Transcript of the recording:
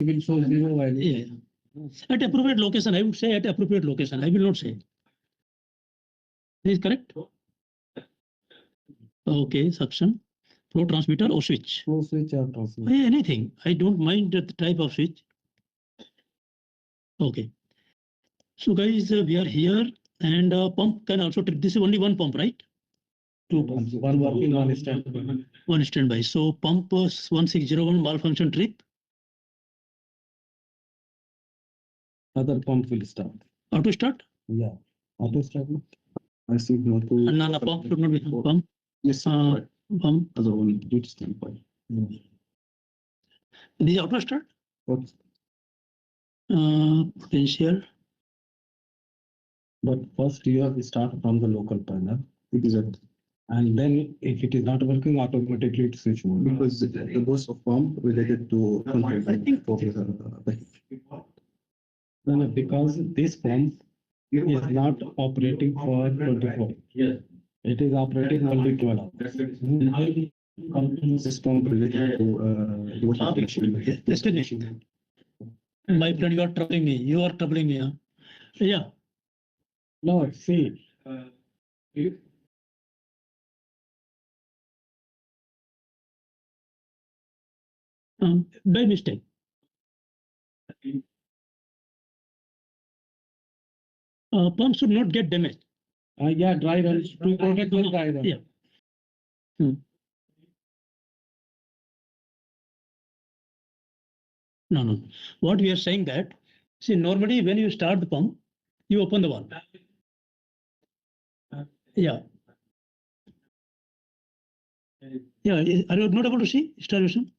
will show zero value. Yeah. At appropriate location, I would say at appropriate location. I will not say. Is correct? Okay, suction, flow transmitter or switch. Flow switch or transmitter. Yeah, anything. I don't mind the type of switch. Okay. So guys, we are here, and pump can also trip. This is only one pump, right? Two pumps, one working, one standby. One standby. So pump 1601 malfunction trip. Other pump will start. Auto start? Yeah. Auto start. I think not to. No, pump should not be pump. Yes, Pump. other one did standby. This is auto start. What? Potential. But first you have to start from the local panel. Exactly. And then if it is not working, automatically it switch mode. Because the boss of pump related to. I think- No, because this pump is not operating for 24. It is operating only 12 hours. This pump related to. Destination. My friend, you are troubling me. You are troubling me. Huh? Yeah. No, see. By mistake. Pump should not get damaged. Yeah, dry run. To protect the dry run. Yeah. No. What we are saying that, see, normally when you start the pump, you open the valve. Yeah. Yeah. Are you not able to see starvation?